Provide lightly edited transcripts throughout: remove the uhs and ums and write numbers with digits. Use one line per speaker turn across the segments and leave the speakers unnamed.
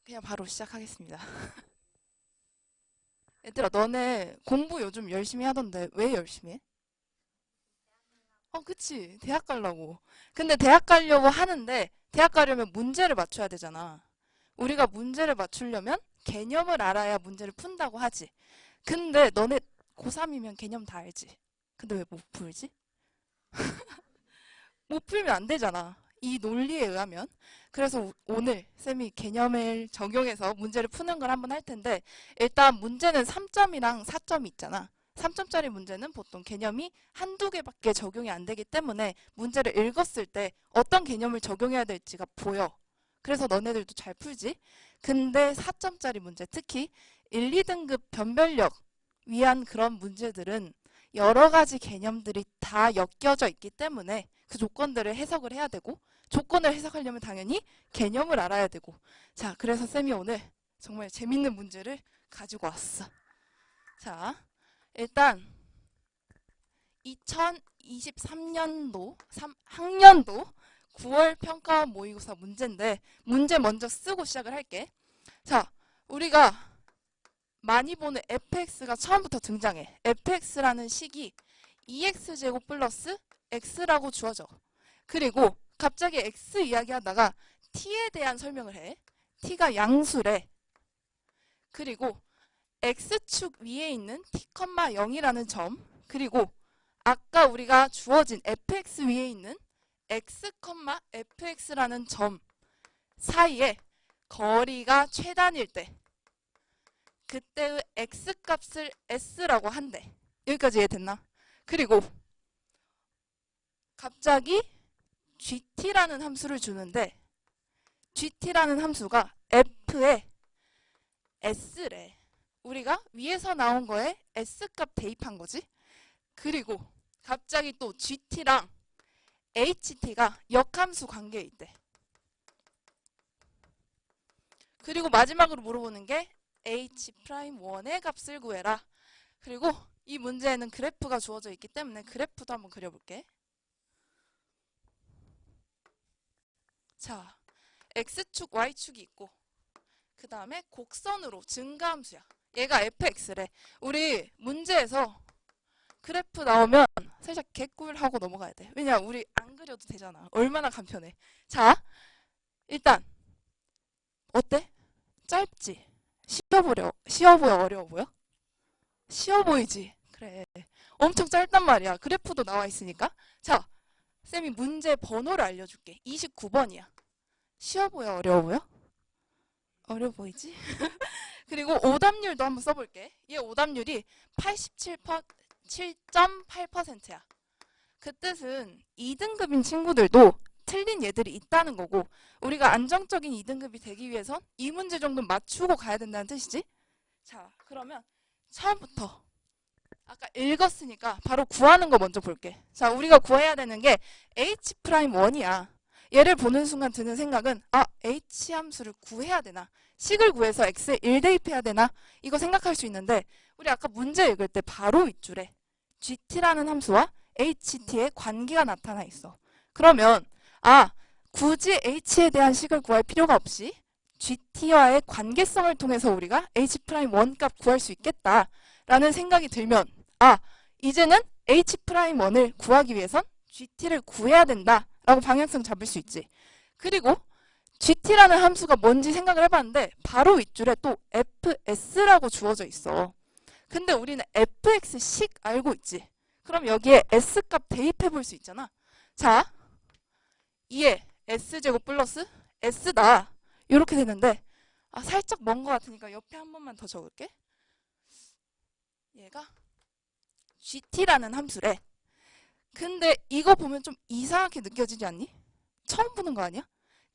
그냥 바로 시작하겠습니다. 얘들아, 너네 공부 요즘 열심히 하던데 왜 열심히 해? 그치. 대학 가려고. 근데 대학 가려고 하는데 대학 가려면 문제를 맞춰야 되잖아. 우리가 문제를 맞추려면 개념을 알아야 문제를 푼다고 하지. 근데 너네 고3이면 개념 다 알지. 근데 왜 못 풀지? 못 풀면 안 되잖아. 이 논리에 의하면. 그래서 오늘 쌤이 개념을 적용해서 문제를 푸는 걸 한번 할 텐데, 일단 문제는 3점이랑 4점이 있잖아. 3점짜리 문제는 보통 개념이 한두 개밖에 적용이 안 되기 때문에 문제를 읽었을 때 어떤 개념을 적용해야 될지가 보여. 그래서 너네들도 잘 풀지. 근데 4점짜리 문제, 특히 1, 2등급 변별력 위한 그런 문제들은 여러 가지 개념들이 다 엮여져 있기 때문에 그 조건들을 해석을 해야 되고, 조건을 해석하려면 당연히 개념을 알아야 되고. 자, 그래서 쌤이 오늘 정말 재밌는 문제를 가지고 왔어. 자, 일단 2023년도 학년도 9월 평가원 모의고사 문제인데, 문제 먼저 쓰고 시작을 할게. 자, 우리가 많이 보는 fx가 처음부터 등장해. fx라는 식이 2x제곱 플러스 x라고 주어져. 그리고 갑자기 x 이야기하다가 t에 대한 설명을 해. t가 양수래. 그리고 x축 위에 있는 t, 0이라는 점, 그리고 아까 우리가 주어진 fx 위에 있는 x, fx라는 점 사이에 거리가 최단일 때 그때의 x값을 s라고 한대. 여기까지 이해됐나? 그리고 갑자기 gt라는 함수를 주는데, gt라는 함수가 f의 s래. 우리가 위에서 나온 거에 s값 대입한 거지. 그리고 갑자기 또 gt랑 ht가 역함수 관계에 있대. 그리고 마지막으로 물어보는 게 h'1의 값을 구해라. 그리고 이 문제에는 그래프가 주어져 있기 때문에 그래프도 한번 그려볼게. 자, x축, y축이 있고, 그 다음에 곡선으로 증가함수야. 얘가 fx래. 우리 문제에서 그래프 나오면 살짝 개꿀하고 넘어가야 돼. 왜냐, 우리 안 그려도 되잖아. 얼마나 간편해. 자, 일단 어때? 짧지? 쉬워 보여, 어려워 보여? 쉬워 보이지? 그래. 엄청 짧단 말이야. 그래프도 나와 있으니까. 자, 쌤이 문제 번호를 알려줄게. 29번이야. 쉬워 보여, 어려워 보여? 어려워 보이지? 그리고 오답률도 한번 써볼게. 얘 오답률이 87.8%야. 그 뜻은 2등급인 친구들도 틀린 얘들이 있다는 거고, 우리가 안정적인 2등급이 되기 위해선 이 문제 정도는 맞추고 가야 된다는 뜻이지. 자, 그러면 처음부터 아까 읽었으니까 바로 구하는 거 먼저 볼게. 자, 우리가 구해야 되는 게 h'1이야. 얘를 보는 순간 드는 생각은, h 함수를 구해야 되나? 식을 구해서 x에 1 대입해야 되나? 이거 생각할 수 있는데, 우리 아까 문제 읽을 때 바로 윗줄에 gt라는 함수와 ht의 관계가 나타나 있어. 그러면 굳이 h에 대한 식을 구할 필요가 없이 gt와의 관계성을 통해서 우리가 h'1 값 구할 수 있겠다라는 생각이 들면, 이제는 h'1을 구하기 위해선 gt를 구해야 된다라고 방향성 잡을 수 있지. 그리고 gt라는 함수가 뭔지 생각을 해봤는데 바로 윗줄에 또 fs라고 주어져 있어. 근데 우리는 fx식 알고 있지. 그럼 여기에 s값 대입해 볼 수 있잖아. 자, 2에 s제곱 플러스 s다. 이렇게 되는데, 살짝 먼 것 같으니까 옆에 한 번만 더 적을게. 얘가 gt라는 함수래. 근데 이거 보면 좀 이상하게 느껴지지 않니? 처음 보는 거 아니야?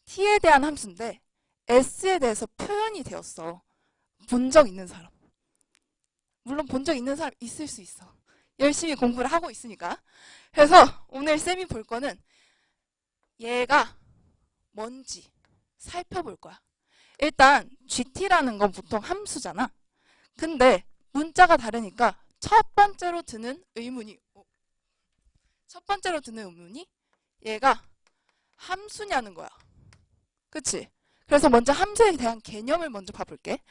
t에 대한 함수인데 s에 대해서 표현이 되었어. 본 적 있는 사람. 물론 본 적 있는 사람 있을 수 있어. 열심히 공부를 하고 있으니까. 그래서 오늘 쌤이 볼 거는 얘가 뭔지 살펴볼 거야. 일단 gt라는 건 보통 함수잖아. 근데 문자가 다르니까 첫 번째로 드는 의문이 얘가 함수냐는 거야. 그치? 그래서 먼저 함수에 대한 개념을 먼저 봐볼게.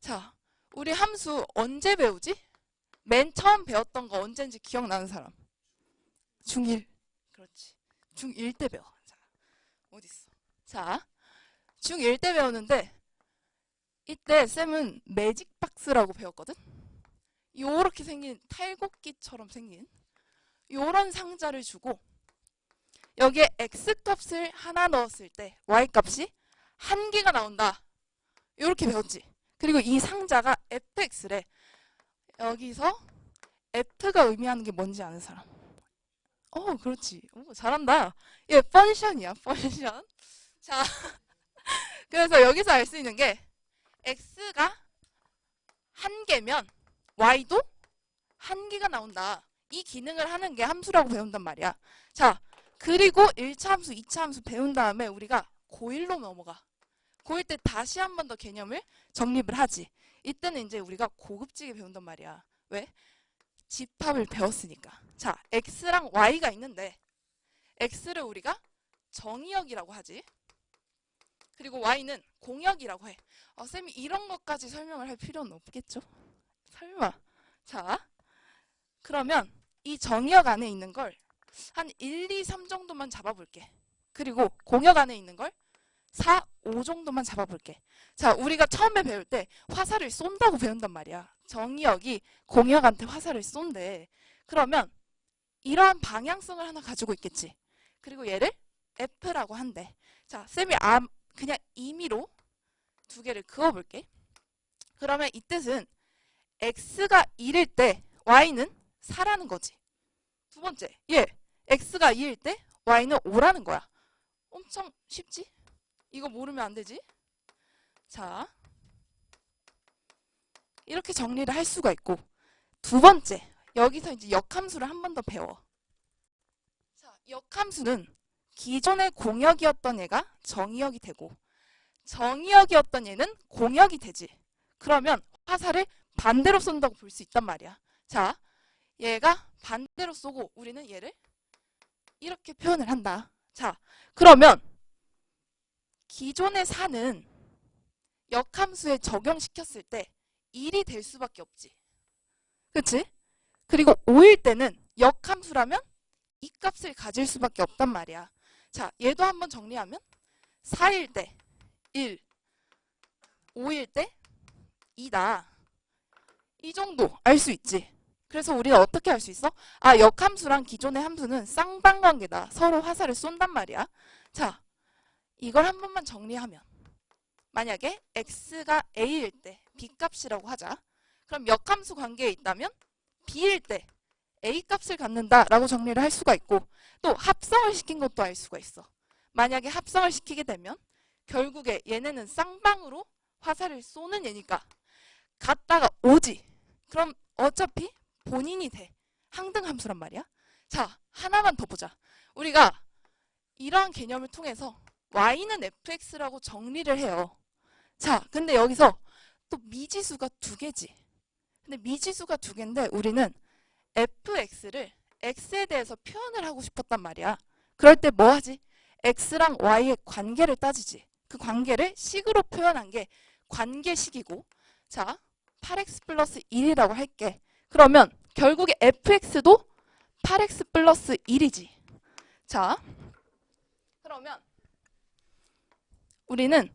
자, 우리 함수 언제 배우지? 맨 처음 배웠던 거 언제인지 기억나는 사람? 중1. 그렇지. 중1 때 배워. 자, 어딨어? 자, 중1 때 배우는데 이때 쌤은 매직박스라고 배웠거든? 요렇게 생긴 탈곡기처럼 생긴 요런 상자를 주고 여기에 x값을 하나 넣었을 때 y값이 1개가 나온다. 요렇게 배웠지. 그리고 이 상자가 fx래. 여기서 f가 의미하는 게 뭔지 아는 사람? 그렇지. 잘한다. 얘 펀션이야, 펀션. 자, 그래서 여기서 알 수 있는 게 x가 1개면 y도 1개가 나온다. 이 기능을 하는 게 함수라고 배운단 말이야. 자, 그리고 1차 함수, 2차 함수 배운 다음에 우리가 고1로 넘어가. 고1 때 다시 한 번 더 개념을 정립을 하지. 이때는 이제 우리가 고급지게 배운단 말이야. 왜? 집합을 배웠으니까. 자, x랑 y가 있는데 x를 우리가 정의역이라고 하지. 그리고 y는 공역이라고 해. 쌤이 이런 것까지 설명을 할 필요는 없겠죠? 설마. 자, 그러면 이 정의역 안에 있는 걸 한 1, 2, 3 정도만 잡아볼게. 그리고 공역 안에 있는 걸 4, 5 정도만 잡아볼게. 자, 우리가 처음에 배울 때 화살을 쏜다고 배운단 말이야. 정의역이 공역한테 화살을 쏜대. 그러면 이러한 방향성을 하나 가지고 있겠지. 그리고 얘를 F라고 한대. 자, 쌤이 그냥 임의로 두 개를 그어볼게. 그러면 이 뜻은 X가 1일 때 Y는 4라는 거지. 두 번째, X가 2일 때 Y는 5라는 거야. 엄청 쉽지? 이거 모르면 안 되지? 자, 이렇게 정리를 할 수가 있고, 두 번째, 여기서 이제 역함수를 한 번 더 배워. 자, 역함수는 기존의 공역이었던 얘가 정의역이 되고, 정의역이었던 얘는 공역이 되지. 그러면 화살을 반대로 쏜다고 볼 수 있단 말이야. 자, 얘가 반대로 쏘고 우리는 얘를 이렇게 표현을 한다. 자, 그러면 기존의 4는 역함수에 적용시켰을 때 1이 될 수밖에 없지. 그치? 그리고 5일 때는 역함수라면 이 값을 가질 수밖에 없단 말이야. 자, 얘도 한번 정리하면 4일 때 1, 5일 때 2다. 이 정도 알 수 있지. 그래서 우리는 어떻게 할 수 있어? 역함수랑 기존의 함수는 쌍방관계다. 서로 화살을 쏜단 말이야. 자, 이걸 한 번만 정리하면 만약에 x가 a일 때 b값이라고 하자. 그럼 역함수 관계에 있다면 b일 때 a값을 갖는다라고 정리를 할 수가 있고 또 합성을 시킨 것도 알 수가 있어. 만약에 합성을 시키게 되면 결국에 얘네는 쌍방으로 화살을 쏘는 얘니까 갔다가 오지. 그럼 어차피 본인이 돼. 항등함수란 말이야. 자, 하나만 더 보자. 우리가 이러한 개념을 통해서 y는 fx라고 정리를 해요. 자, 근데 여기서 또 미지수가 2개지. 근데 미지수가 2개인데 우리는 fx를 x에 대해서 표현을 하고 싶었단 말이야. 그럴 때 뭐 하지? x랑 y의 관계를 따지지. 그 관계를 식으로 표현한 게 관계식이고 자, 8x 플러스 1이라고 할게. 그러면 결국에 fx도 8x 플러스 1이지. 자, 그러면 우리는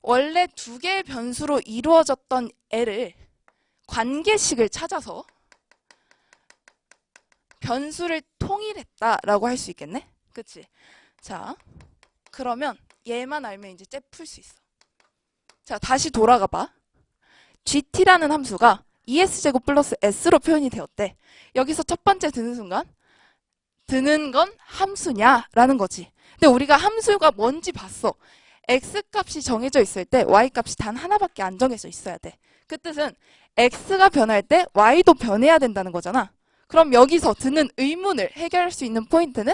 원래 2개의 변수로 이루어졌던 애를 관계식을 찾아서 변수를 통일했다라고 할 수 있겠네? 그치? 자, 그러면 얘만 알면 이제 쟤 풀 수 있어. 자, 다시 돌아가 봐. gt라는 함수가 2s제곱 플러스 s로 표현이 되었대. 여기서 첫 번째 드는 순간 드는 건 함수냐라는 거지. 근데 우리가 함수가 뭔지 봤어. x값이 정해져 있을 때 y값이 단 하나밖에 안 정해져 있어야 돼. 그 뜻은 x가 변할 때 y도 변해야 된다는 거잖아. 그럼 여기서 드는 의문을 해결할 수 있는 포인트는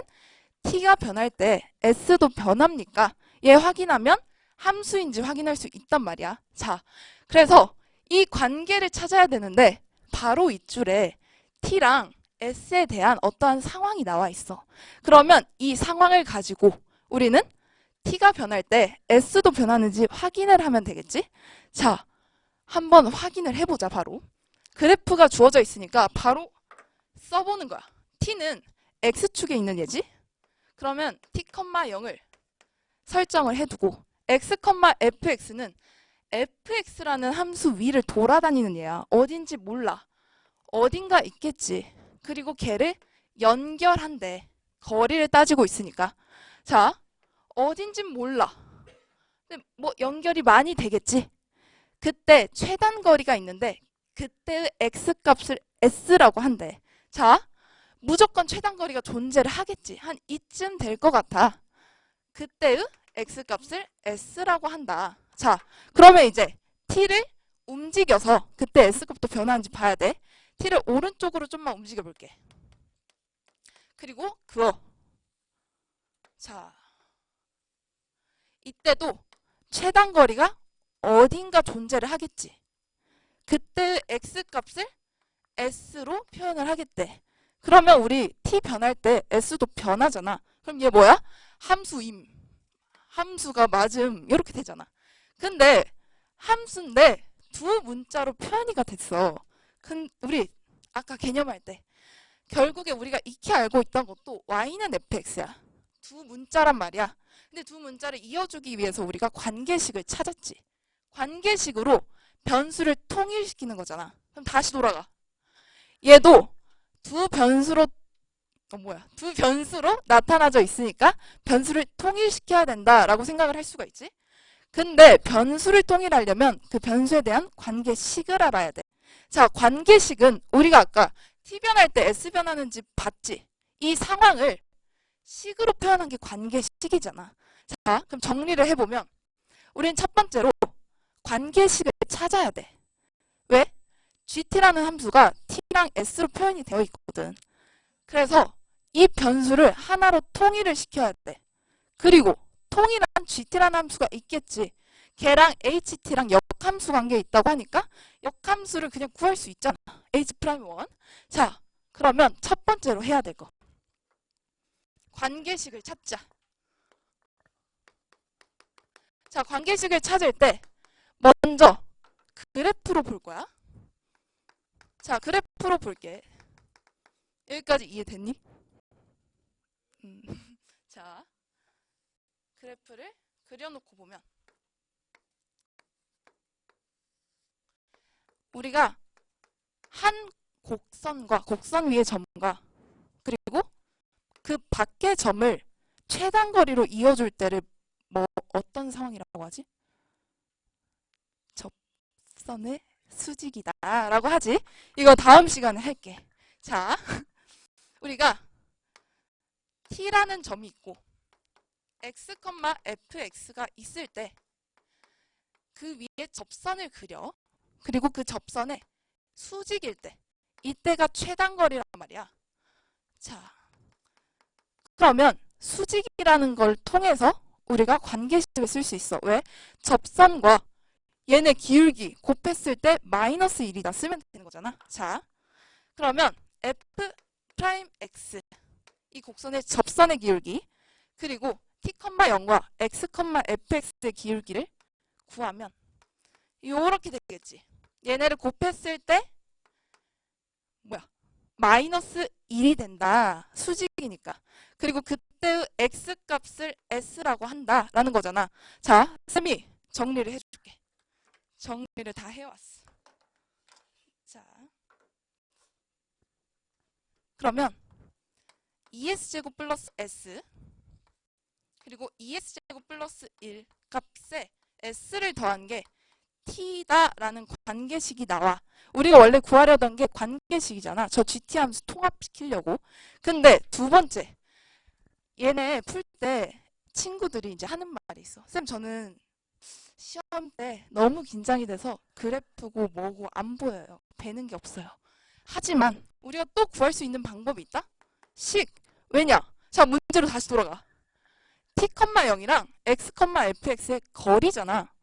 t가 변할 때 s도 변합니까? 얘 확인하면 함수인지 확인할 수 있단 말이야. 자, 그래서 이 관계를 찾아야 되는데 바로 이줄에 t랑 s에 대한 어떠한 상황이 나와 있어. 그러면 이 상황을 가지고 우리는 t가 변할 때 s도 변하는지 확인을 하면 되겠지? 자, 한번 확인을 해보자. 바로 그래프가 주어져 있으니까 바로 써보는 거야. t는 x축에 있는 얘지? 그러면 t, 0을 설정을 해두고 x, fx는 fx라는 함수 위를 돌아다니는 얘야. 어딘지 몰라. 어딘가 있겠지. 그리고 걔를 연결한대. 거리를 따지고 있으니까. 자, 어딘진 몰라. 근데 뭐 연결이 많이 되겠지. 그때 최단 거리가 있는데 그때의 x값을 s라고 한대. 자, 무조건 최단 거리가 존재를 하겠지. 한 이쯤 될 것 같아. 그때의 x값을 s라고 한다. 자, 그러면 이제 t를 움직여서 그때 s값도 변하는지 봐야 돼. t를 오른쪽으로 좀만 움직여 볼게. 그리고 그어. 자, 이때도 최단 거리가 어딘가 존재를 하겠지. 그때 x값을 s로 표현을 하겠대. 그러면 우리 t 변할 때 s도 변하잖아. 그럼 얘 뭐야? 함수임. 함수가 맞음. 이렇게 되잖아. 근데 함수인데 두 문자로 표현이가 됐어. 우리 아까 개념할 때 결국에 우리가 익히 알고 있던 것도 y는 fx야. 두 문자란 말이야. 근데 두 문자를 이어주기 위해서 우리가 관계식을 찾았지. 관계식으로 변수를 통일시키는 거잖아. 그럼 다시 돌아가. 얘도 두 변수로 나타나져 있으니까 변수를 통일시켜야 된다라고 생각을 할 수가 있지. 근데 변수를 통일하려면 그 변수에 대한 관계식을 알아야 돼. 자, 관계식은 우리가 아까 t 변할 때 s 변하는지 봤지. 이 상황을 식으로 표현한 게 관계식이잖아. 자, 그럼 정리를 해보면 우린 첫 번째로 관계식을 찾아야 돼. 왜? gt라는 함수가 t랑 s로 표현이 되어 있거든. 그래서 이 변수를 하나로 통일을 시켜야 돼. 그리고 통일한 gt라는 함수가 있겠지. 걔랑 ht랑 역함수 관계에 있다고 하니까 역함수를 그냥 구할 수 있잖아. h'1. 자, 그러면 첫 번째로 해야 될 거. 관계식을 찾자. 자, 관계식을 찾을 때 먼저 그래프로 볼 거야. 자, 그래프로 볼게. 여기까지 이해됐니? 자, 그래프를 그려놓고 보면 우리가 한 곡선과 곡선 위의 점과 그리고 그 밖의 점을 최단 거리로 이어줄 때를 뭐 어떤 상황이라고 하지? 접선의 수직이다 라고 하지. 이거 다음 시간에 할게. 자, 우리가 t라는 점이 있고 x, fx가 있을 때 그 위에 접선을 그려. 그리고 그 접선에 수직일 때 이때가 최단 거리란 말이야. 자, 그러면 수직이라는 걸 통해서 우리가 관계식을 쓸 수 있어. 왜? 접선과 얘네 기울기 곱했을 때 마이너스 1이다 쓰면 되는 거잖아. 자, 그러면 f'x 이 곡선의 접선의 기울기 그리고 t,0과 x, fx의 기울기를 구하면 요렇게 되겠지. 얘네를 곱했을 때 마이너스 1이 된다. 수직이니까. 그리고 그때의 x값을 s라고 한다라는 거잖아. 자, 쌤이 정리를 해줄게. 정리를 다 해왔어. 자, 그러면 2s제곱 플러스 s 그리고 2s제곱 플러스 1 값에 s를 더한 게 t다라는 관계식이 나와. 우리가 원래 구하려던 게 관계식이잖아. 저 GT 함수 통합시키려고. 근데 두 번째, 얘네 풀 때 친구들이 이제 하는 말이 있어. 쌤, 저는 시험 때 너무 긴장이 돼서 그래프고 뭐고 안 보여요. 배는 게 없어요. 하지만 우리가 또 구할 수 있는 방법이 있다? 식. 왜냐? 자, 문제로 다시 돌아가. t,0이랑 x, fx의 거리잖아.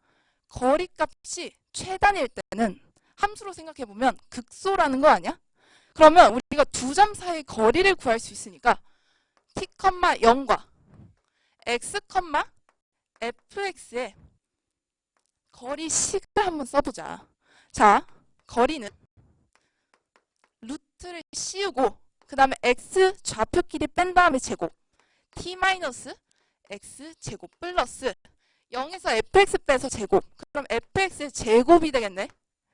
거리값이 최단일 때는 함수로 생각해보면 극소라는 거 아니야? 그러면 우리가 두 점 사이의 거리를 구할 수 있으니까 t,0과 x, fx의 거리 식을 한번 써보자. 자, 거리는 루트를 씌우고 그 다음에 x 좌표 길이 뺀 다음에 제곱 t 마이너스 x 제곱 플러스 0에서 fx 빼서 제곱. 그럼 fx의 제곱이 되겠네.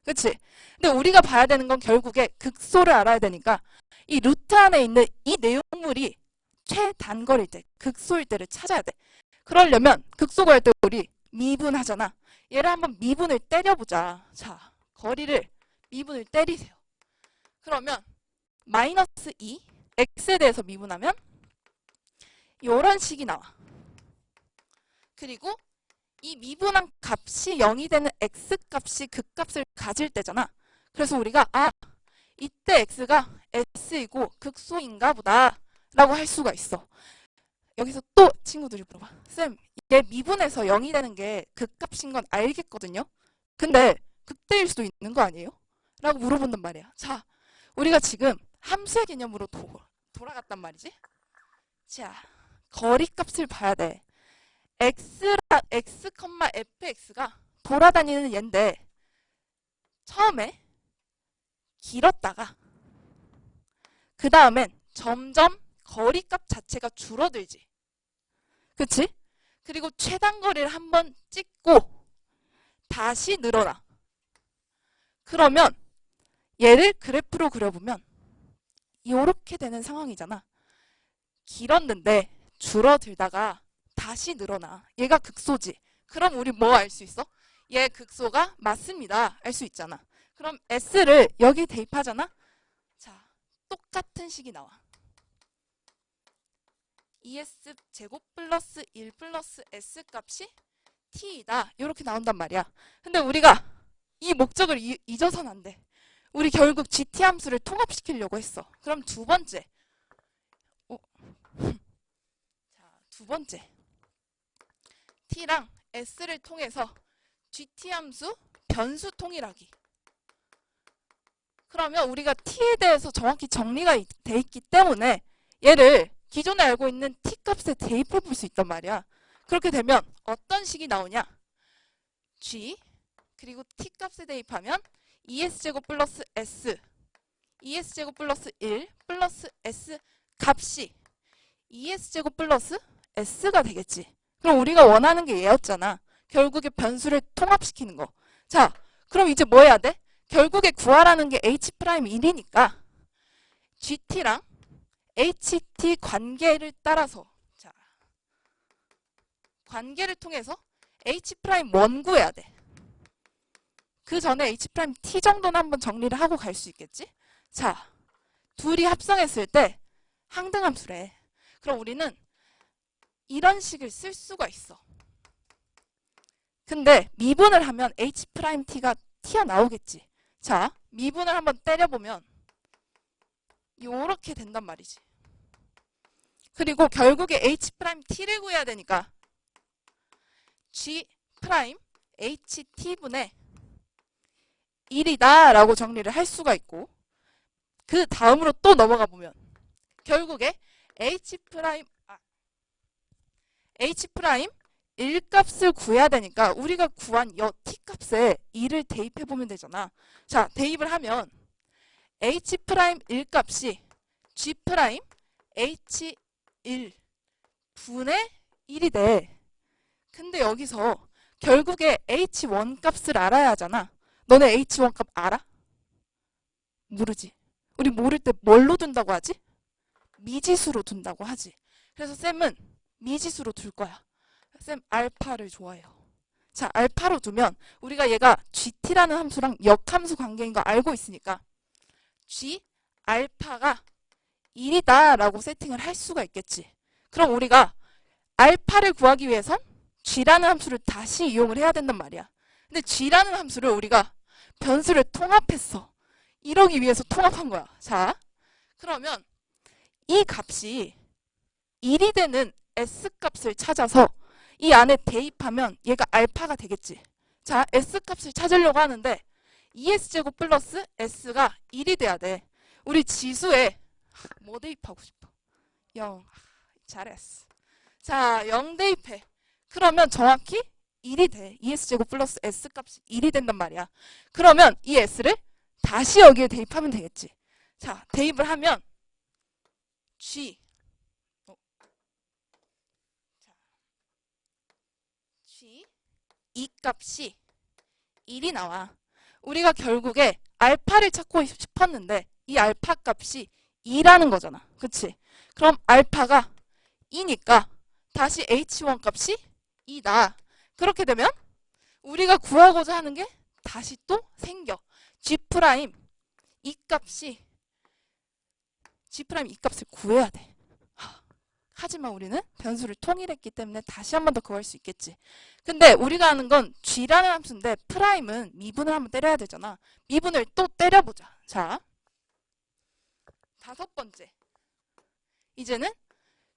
그치? 근데 우리가 봐야 되는 건 결국에 극소를 알아야 되니까 이 루트 안에 있는 이 내용물이 최단거리일 때, 극소일 때를 찾아야 돼. 그러려면 극소 구할 때 우리 미분하잖아. 얘를 한번 미분을 때려보자. 자, 거리를 미분을 때리세요. 그러면 마이너스 2, x에 대해서 미분하면 이런 식이 나와. 그리고 이 미분한 값이 0이 되는 x값이 극값을 가질 때잖아. 그래서 우리가 이때 x가 s이고 극소인가 보다 라고 할 수가 있어. 여기서 또 친구들이 물어봐. 쌤, 얘 미분해서 0이 되는 게 극값인 건 알겠거든요. 근데 극대일 수도 있는 거 아니에요? 라고 물어본단 말이야. 자, 우리가 지금 함수의 개념으로 돌아갔단 말이지. 자, 거리값을 봐야 돼. x, fx가 돌아다니는 얘인데 처음에 길었다가 그 다음엔 점점 거리값 자체가 줄어들지. 그치? 그리고 최단거리를 한번 찍고 다시 늘어나. 그러면 얘를 그래프로 그려보면 이렇게 되는 상황이잖아. 길었는데 줄어들다가 다시 늘어나. 얘가 극소지. 그럼 우리 뭐 알 수 있어? 얘 극소가 맞습니다. 알 수 있잖아. 그럼 s를 여기 대입하잖아. 자, 똑같은 식이 나와. 2s 제곱 플러스 1 플러스 s 값이 t이다. 이렇게 나온단 말이야. 근데 우리가 이 목적을 잊어서는 안 돼. 우리 결국 gt 함수를 통합시키려고 했어. 그럼 두 번째. 자, 두 번째. t랑 s를 통해서 gt 함수 변수 통일하기. 그러면 우리가 t에 대해서 정확히 정리가 돼 있기 때문에 얘를 기존에 알고 있는 t 값에 대입해 볼 수 있단 말이야. 그렇게 되면 어떤 식이 나오냐? g 그리고 t 값에 대입하면 2s제곱 플러스 s 2s제곱 플러스 1 플러스 s 값이 2s제곱 플러스 s가 되겠지. 그럼 우리가 원하는 게 얘였잖아. 결국에 변수를 통합시키는 거. 자, 그럼 이제 뭐 해야 돼? 결국에 구하라는 게 h'1이니까 gt랑 ht 관계를 따라서 자, 관계를 통해서 h'1 구해야 돼. 그 전에 h't 정도는 한번 정리를 하고 갈 수 있겠지? 자, 둘이 합성했을 때 항등함수래. 그럼 우리는 이런 식을 쓸 수가 있어. 근데 미분을 하면 h't가 튀어나오겠지. 자, 미분을 한번 때려보면 요렇게 된단 말이지. 그리고 결국에 h't를 구해야 되니까 g' ht분의 1이다 라고 정리를 할 수가 있고 그 다음으로 또 넘어가 보면 결국에 h' 1값을 구해야 되니까 우리가 구한 여 t값에 2를 대입해보면 되잖아. 자, 대입을 하면 h' 1값이 g' h1 분의 1이 돼. 근데 여기서 결국에 h1 값을 알아야 하잖아. 너네 h1 값 알아? 모르지. 우리 모를 때 뭘로 둔다고 하지? 미지수로 둔다고 하지. 그래서 쌤은 미지수로 둘 거야. 쌤 알파를 좋아해요. 자, 알파로 두면 우리가 얘가 gt라는 함수랑 역함수 관계인 거 알고 있으니까 g 알파가 1이다 라고 세팅을 할 수가 있겠지. 그럼 우리가 알파를 구하기 위해선 g라는 함수를 다시 이용을 해야 된단 말이야. 근데 g라는 함수를 우리가 변수를 통합했어. 이러기 위해서 통합한 거야. 자, 그러면 이 값이 1이 되는 s값을 찾아서 이 안에 대입하면 얘가 알파가 되겠지. 자, s값을 찾으려고 하는데 2s제곱 플러스 s가 1이 돼야 돼. 우리 지수에 뭐 대입하고 싶어? 0. 잘했어. 자, 0 대입해. 그러면 정확히 1이 돼. ES제곱 플러스 S 값이 1이 된단 말이야. 그러면 이 S를 다시 여기에 대입하면 되겠지. 자, 대입을 하면 G 이 값이 1이 나와. 우리가 결국에 알파를 찾고 싶었는데 이 알파 값이 2라는 거잖아. 그치? 그럼 알파가 2니까 다시 H1 값이 2다. 그렇게 되면 우리가 구하고자 하는 게 다시 또 생겨. G' 이 값이 G' 이 값을 구해야 돼. 하지만 우리는 변수를 통일했기 때문에 다시 한 번 더 구할 수 있겠지. 근데 우리가 하는 건 G라는 함수인데 프라임은 미분을 한번 때려야 되잖아. 미분을 또 때려보자. 자, 5번째. 이제는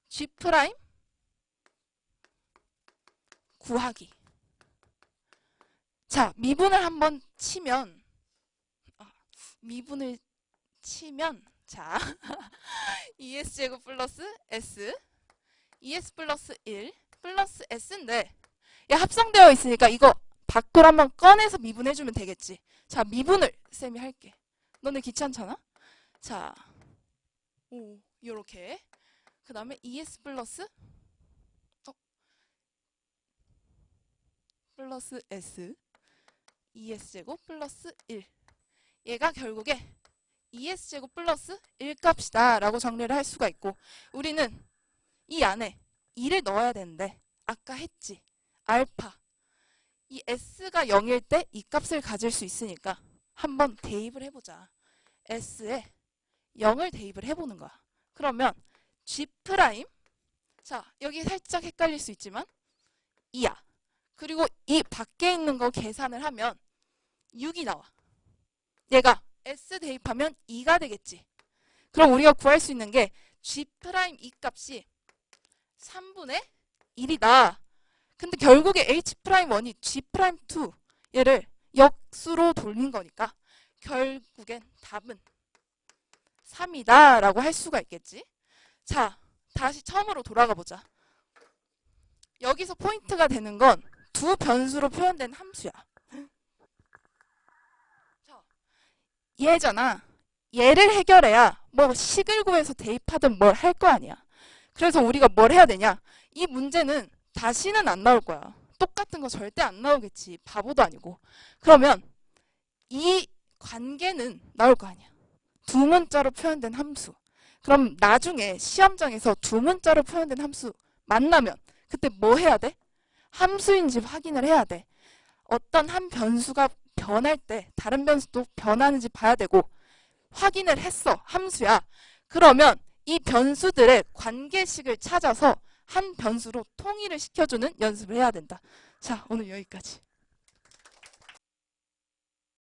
G' 구하기. 자, 미분을 한번 치면 자 ES제곱 플러스 S ES 플러스 1 플러스 S인데 야, 합성되어 있으니까 이거 밖으로 한번 꺼내서 미분해주면 되겠지. 자, 미분을 쌤이 할게. 너네 귀찮잖아? 자, 요렇게. 그 다음에 ES 플러스 플러스 S ES제곱 플러스 1. 얘가 결국에 ES제곱 플러스 1 값이다 라고 정리를 할 수가 있고, 우리는 이 안에 2를 넣어야 되는데 아까 했지. 알파. 이 S가 0일 때 이 값을 가질 수 있으니까 한번 대입을 해보자. S에 0을 대입을 해보는 거야. 그러면 G', 자, 여기 살짝 헷갈릴 수 있지만 2야. 그리고 이 밖에 있는 거 계산을 하면 6이 나와. 얘가 S 대입하면 2가 되겠지. 그럼 우리가 구할 수 있는 게 G' 이 값이 3분의 1이다. 근데 결국에 H'1이 G'2 얘를 역수로 돌린 거니까 결국엔 답은 3이다 라고 할 수가 있겠지. 자, 다시 처음으로 돌아가 보자. 여기서 포인트가 되는 건 두 변수로 표현된 함수야. 얘잖아. 얘를 해결해야 뭐 식을 구해서 대입하든 뭘 할 거 아니야. 그래서 우리가 뭘 해야 되냐. 이 문제는 다시는 안 나올 거야. 똑같은 거 절대 안 나오겠지. 바보도 아니고. 그러면 이 관계는 나올 거 아니야. 두 문자로 표현된 함수. 그럼 나중에 시험장에서 두 문자로 표현된 함수 만나면 그때 뭐 해야 돼? 함수인지 확인을 해야 돼. 어떤 한 변수가 변할 때 다른 변수도 변하는지 봐야 되고, 확인을 했어. 함수야. 그러면 이 변수들의 관계식을 찾아서 한 변수로 통일을 시켜주는 연습을 해야 된다. 자, 오늘 여기까지.